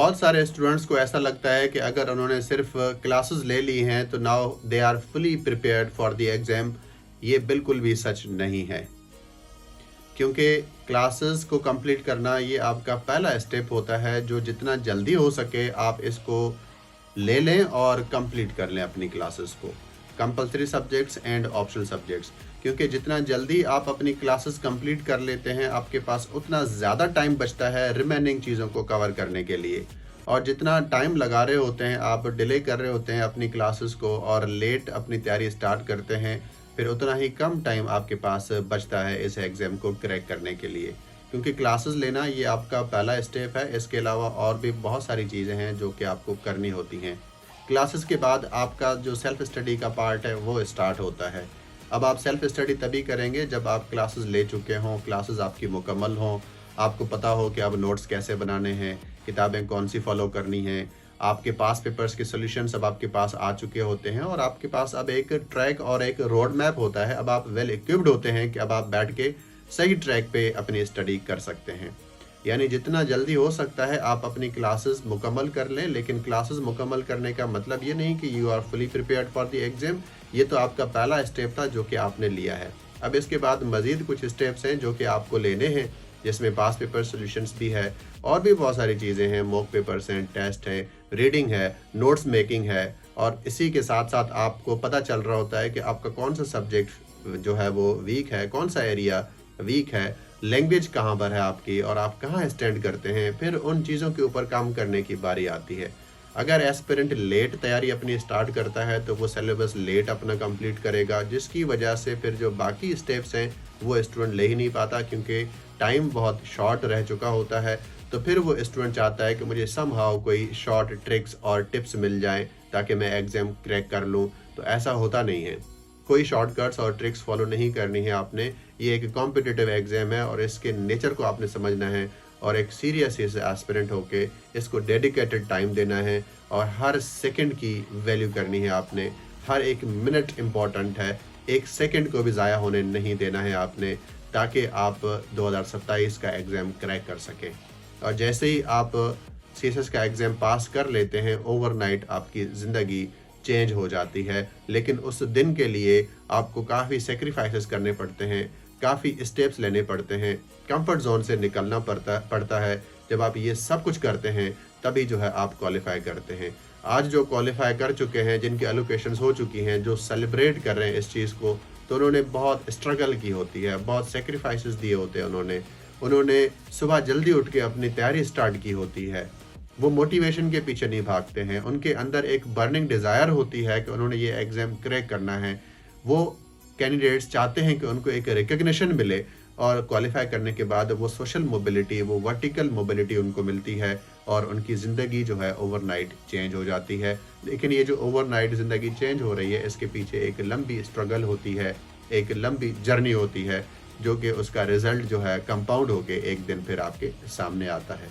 बहुत सारे स्टूडेंट्स को ऐसा लगता है कि अगर उन्होंने सिर्फ क्लासेस ले ली हैं तो now they are fully prepared for the exam. ये बिल्कुल भी सच नहीं है, क्योंकि क्लासेस को कंप्लीट करना ये आपका पहला स्टेप होता है, जो जितना जल्दी हो सके आप इसको ले लें और कंप्लीट कर लें अपनी क्लासेस को, compulsory subjects and optional subjects. क्योंकि जितना जल्दी आप अपनी क्लासेस कंप्लीट कर लेते हैं, आपके पास उतना ज़्यादा टाइम बचता है रिमेनिंग चीज़ों को कवर करने के लिए। और जितना टाइम लगा रहे होते हैं, आप डिले कर रहे होते हैं अपनी क्लासेस को और लेट अपनी तैयारी स्टार्ट करते हैं, फिर उतना ही कम टाइम आपके पास बचता है इस एग्ज़ाम को क्रैक करने के लिए। क्योंकि क्लासेस लेना ये आपका पहला स्टेप है, इसके अलावा और भी बहुत सारी चीज़ें हैं जो कि आपको करनी होती हैं। क्लासेस के बाद आपका जो सेल्फ स्टडी का पार्ट है वो स्टार्ट होता है। अब आप सेल्फ स्टडी तभी करेंगे जब आप क्लासेस ले चुके हों, क्लासेस आपकी मुकम्मल हों, आपको पता हो कि अब नोट्स कैसे बनाने हैं, किताबें कौन सी फॉलो करनी हैं, आपके पास पेपर्स के सॉल्यूशंस अब आपके पास आ चुके होते हैं और आपके पास अब एक ट्रैक और एक रोड मैप होता है। अब आप वेल इक्विप्ड होते हैं कि अब आप बैठ के सही ट्रैक पे अपनी स्टडी कर सकते हैं। यानी जितना जल्दी हो सकता है आप अपनी क्लासेस मुकम्मल कर लें, लेकिन क्लासेस मुकम्मल करने का मतलब ये नहीं कि you are fully prepared for the exam. ये तो आपका पहला स्टेप था जो कि आपने लिया है। अब इसके बाद मज़ीद कुछ स्टेप्स हैं जो कि आपको लेने हैं, जिसमें पास पेपर सॉल्यूशंस भी है और भी बहुत सारी चीज़ें हैं, मॉक पेपर्स हैं, टेस्ट है, रीडिंग है, नोट्स मेकिंग है। और इसी के साथ साथ आपको पता चल रहा होता है कि आपका कौन सा सब्जेक्ट जो है वो वीक है, कौन सा एरिया वीक है, लैंग्वेज कहाँ पर है आपकी और आप कहाँ स्टैंड करते हैं। फिर उन चीज़ों के ऊपर काम करने की बारी आती है। अगर एस्पिरेंट लेट तैयारी अपनी स्टार्ट करता है तो वो सिलेबस लेट अपना कंप्लीट करेगा, जिसकी वजह से फिर जो बाकी स्टेप्स हैं वो स्टूडेंट ले ही नहीं पाता, क्योंकि टाइम बहुत शॉर्ट रह चुका होता है। तो फिर वो स्टूडेंट चाहता है कि मुझे समहाउ कोई शॉर्ट ट्रिक्स और टिप्स मिल जाएं ताकि मैं एग्ज़ाम क्रैक कर लूँ। तो ऐसा होता नहीं है, कोई शॉर्टकट्स और ट्रिक्स फॉलो नहीं करनी है आपने। ये एक कॉम्पिटिटिव एग्ज़ाम है और इसके नेचर को आपने समझना है और एक सीरियस इस एस्पिरेंट होके इसको डेडिकेटेड टाइम देना है और हर सेकंड की वैल्यू करनी है आपने। हर एक मिनट इम्पॉर्टेंट है, एक सेकंड को भी ज़ाया होने नहीं देना है आपने, ताकि आप 2027 का एग्ज़ाम क्रैक कर सकें। और जैसे ही आप सीएसएस का एग्ज़ाम पास कर लेते हैं, ओवरनाइट आपकी ज़िंदगी चेंज हो जाती है। लेकिन उस दिन के लिए आपको काफ़ी सेक्रीफाइसेस करने पड़ते हैं, काफ़ी स्टेप्स लेने पड़ते हैं, कंफर्ट जोन से निकलना पड़ता है। जब आप ये सब कुछ करते हैं तभी जो है आप क्वालिफाई करते हैं। आज जो क्वालिफाई कर चुके हैं, जिनकी एलोकेशंस हो चुकी हैं, जो सेलिब्रेट कर रहे हैं इस चीज़ को, तो उन्होंने बहुत स्ट्रगल की होती है, बहुत सेक्रीफाइसेस दिए होते हैं उन्होंने सुबह जल्दी उठ के अपनी तैयारी स्टार्ट की होती है। वो मोटिवेशन के पीछे नहीं भागते हैं, उनके अंदर एक बर्निंग डिज़ायर होती है कि उन्होंने ये एग्ज़ाम क्रैक करना है। वो कैंडिडेट्स चाहते हैं कि उनको एक रिकग्निशन मिले और क्वालिफाई करने के बाद वो सोशल मोबिलिटी, वो वर्टिकल मोबिलिटी उनको मिलती है और उनकी ज़िंदगी जो है ओवरनाइट चेंज हो जाती है। लेकिन ये जो ओवरनाइट ज़िंदगी चेंज हो रही है, इसके पीछे एक लंबी स्ट्रगल होती है, एक लंबी जर्नी होती है, जो कि उसका रिज़ल्ट जो है कंपाउंड होके एक दिन फिर आपके सामने आता है।